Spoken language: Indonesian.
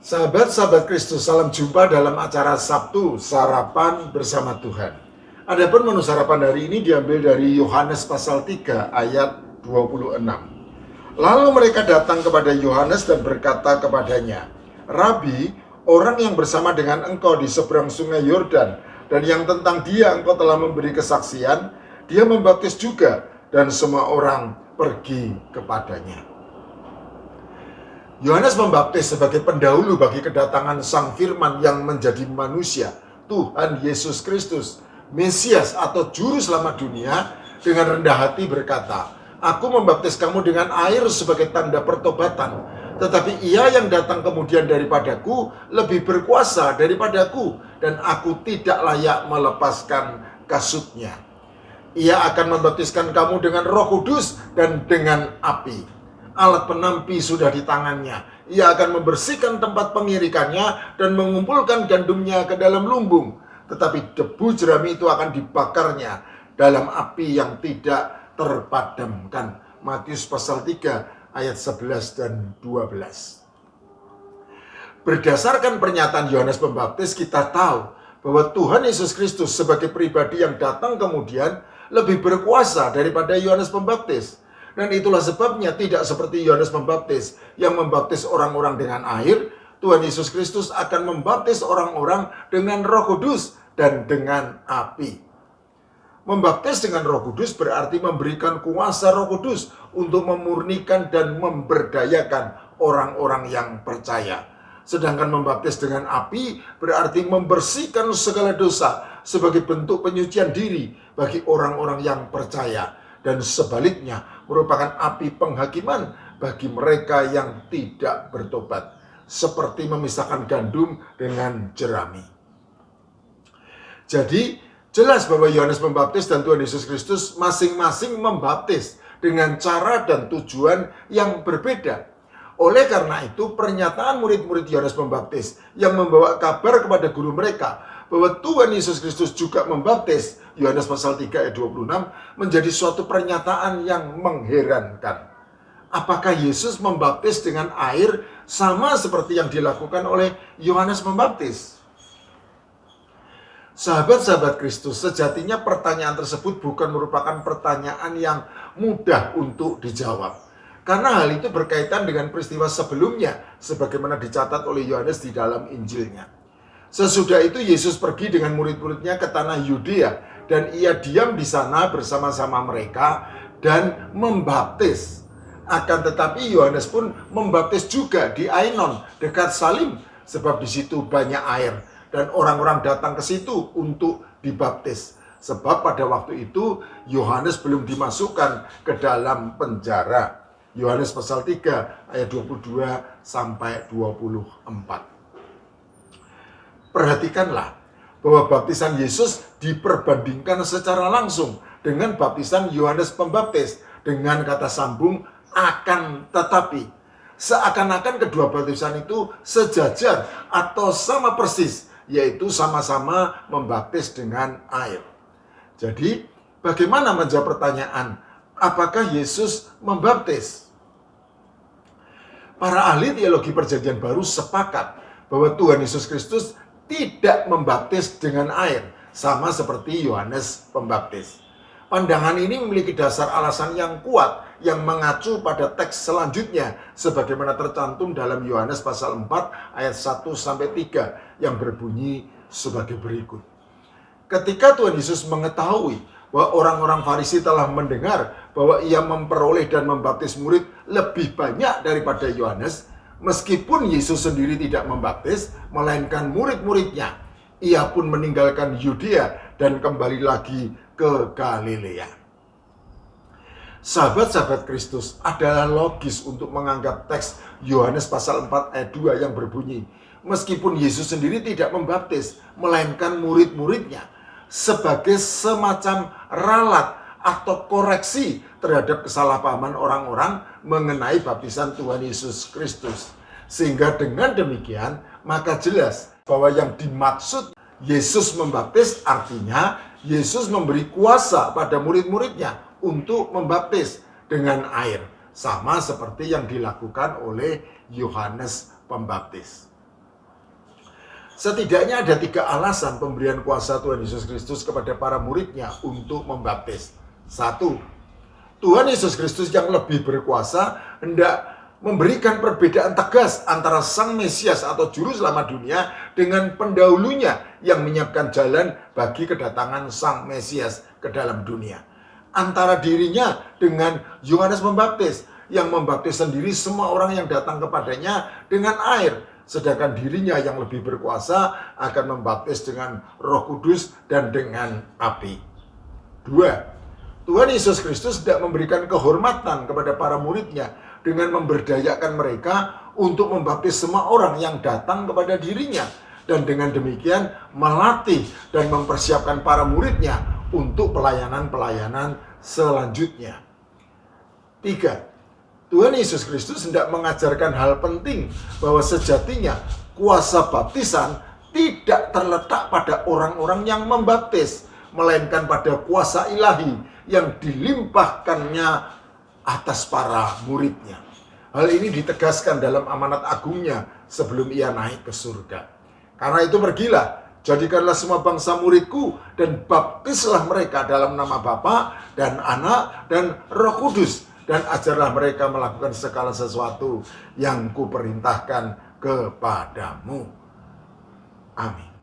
Sahabat-sahabat Kristus, salam jumpa dalam acara Sabtu Sarapan Bersama Tuhan. Adapun menu sarapan hari ini diambil dari Yohanes pasal 3 ayat 26. Lalu mereka datang kepada Yohanes dan berkata kepadanya, "Rabi, orang yang bersama dengan engkau di seberang sungai Yordan, dan yang tentang dia engkau telah memberi kesaksian, dia membaptis juga, dan semua orang pergi kepadanya." Yohanes membaptis sebagai pendahulu bagi kedatangan Sang Firman yang menjadi manusia, Tuhan Yesus Kristus, Mesias atau Juru Selamat dunia, dengan rendah hati berkata, "Aku membaptis kamu dengan air sebagai tanda pertobatan, tetapi Ia yang datang kemudian daripadaku lebih berkuasa daripadaku, dan aku tidak layak melepaskan kasutnya. Ia akan membaptiskan kamu dengan Roh Kudus dan dengan api. Alat penampi sudah di tangannya. Ia akan membersihkan tempat pengirikannya dan mengumpulkan gandumnya ke dalam lumbung. Tetapi debu jerami itu akan dibakarnya dalam api yang tidak terpadamkan." Matius pasal 3 ayat 11 dan 12. Berdasarkan pernyataan Yohanes Pembaptis, kita tahu bahwa Tuhan Yesus Kristus sebagai pribadi yang datang kemudian lebih berkuasa daripada Yohanes Pembaptis. Dan itulah sebabnya tidak seperti Yohanes Pembaptis yang membaptis orang-orang dengan air, Tuhan Yesus Kristus akan membaptis orang-orang dengan Roh Kudus dan dengan api. Membaptis dengan Roh Kudus berarti memberikan kuasa Roh Kudus untuk memurnikan dan memberdayakan orang-orang yang percaya. Sedangkan membaptis dengan api berarti membersihkan segala dosa sebagai bentuk penyucian diri bagi orang-orang yang percaya. Dan sebaliknya merupakan api penghakiman bagi mereka yang tidak bertobat, seperti memisahkan gandum dengan jerami. Jadi jelas bahwa Yohanes Pembaptis dan Tuhan Yesus Kristus masing-masing membaptis dengan cara dan tujuan yang berbeda. Oleh karena itu, pernyataan murid-murid Yohanes Pembaptis yang membawa kabar kepada guru mereka bahwa Tuhan Yesus Kristus juga membaptis, Yohanes pasal 3 ayat 26, menjadi suatu pernyataan yang mengherankan. Apakah Yesus membaptis dengan air sama seperti yang dilakukan oleh Yohanes Pembaptis? Sahabat-sahabat Kristus, sejatinya pertanyaan tersebut bukan merupakan pertanyaan yang mudah untuk dijawab. Karena hal itu berkaitan dengan peristiwa sebelumnya, sebagaimana dicatat oleh Yohanes di dalam Injilnya. Sesudah itu Yesus pergi dengan murid-muridnya ke tanah Yudea, dan ia diam di sana bersama-sama mereka dan membaptis. Akan tetapi Yohanes pun membaptis juga di Ainon dekat Salim, sebab di situ banyak air dan orang-orang datang ke situ untuk dibaptis. Sebab pada waktu itu Yohanes belum dimasukkan ke dalam penjara. Yohanes pasal 3 ayat 22 sampai 24. Perhatikanlah bahwa baptisan Yesus diperbandingkan secara langsung dengan baptisan Yohanes Pembaptis dengan kata sambung "akan tetapi". Seakan-akan kedua baptisan itu sejajar atau sama persis, yaitu sama-sama membaptis dengan air. Jadi, bagaimana menjawab pertanyaan, apakah Yesus membaptis? Para ahli teologi Perjanjian Baru sepakat bahwa Tuhan Yesus Kristus tidak membaptis dengan air, sama seperti Yohanes Pembaptis. Pandangan ini memiliki dasar alasan yang kuat yang mengacu pada teks selanjutnya sebagaimana tercantum dalam Yohanes pasal 4 ayat 1-3 yang berbunyi sebagai berikut. Ketika Tuhan Yesus mengetahui bahwa orang-orang Farisi telah mendengar bahwa ia memperoleh dan membaptis murid lebih banyak daripada Yohanes, meskipun Yesus sendiri tidak membaptis, melainkan murid-muridnya, ia pun meninggalkan Yudea dan kembali lagi ke Galilea. Sahabat-sahabat Kristus, adalah logis untuk menganggap teks Yohanes pasal 4 ayat 2 yang berbunyi, meskipun Yesus sendiri tidak membaptis, melainkan murid-muridnya, sebagai semacam ralat atau koreksi terhadap kesalahpahaman orang-orang mengenai baptisan Tuhan Yesus Kristus. Sehingga dengan demikian, maka jelas bahwa yang dimaksud Yesus membaptis artinya Yesus memberi kuasa pada murid-muridnya untuk membaptis dengan air. Sama seperti yang dilakukan oleh Yohanes Pembaptis. Setidaknya ada 3 alasan pemberian kuasa Tuhan Yesus Kristus kepada para muridnya untuk membaptis. 1. Tuhan Yesus Kristus yang lebih berkuasa hendak memberikan perbedaan tegas antara Sang Mesias atau Juru Selamat dunia dengan pendahulunya yang menyiapkan jalan bagi kedatangan Sang Mesias ke dalam dunia. Antara dirinya dengan Yohanes Pembaptis yang membaptis sendiri semua orang yang datang kepadanya dengan air, sedangkan dirinya yang lebih berkuasa akan membaptis dengan Roh Kudus dan dengan api. 2. Tuhan Yesus Kristus tidak memberikan kehormatan kepada para muridnya dengan memberdayakan mereka untuk membaptis semua orang yang datang kepada dirinya, dan dengan demikian melatih dan mempersiapkan para muridnya untuk pelayanan-pelayanan selanjutnya. 3. Tuhan Yesus Kristus hendak mengajarkan hal penting bahwa sejatinya kuasa baptisan tidak terletak pada orang-orang yang membaptis, melainkan pada kuasa ilahi yang dilimpahkannya atas para muridnya. Hal ini ditegaskan dalam amanat agungnya sebelum ia naik ke surga. Karena itu pergilah, jadikanlah semua bangsa muridku dan baptislah mereka dalam nama Bapa dan Anak dan Roh Kudus, dan ajarlah mereka melakukan segala sesuatu yang kuperintahkan kepadamu. Amin.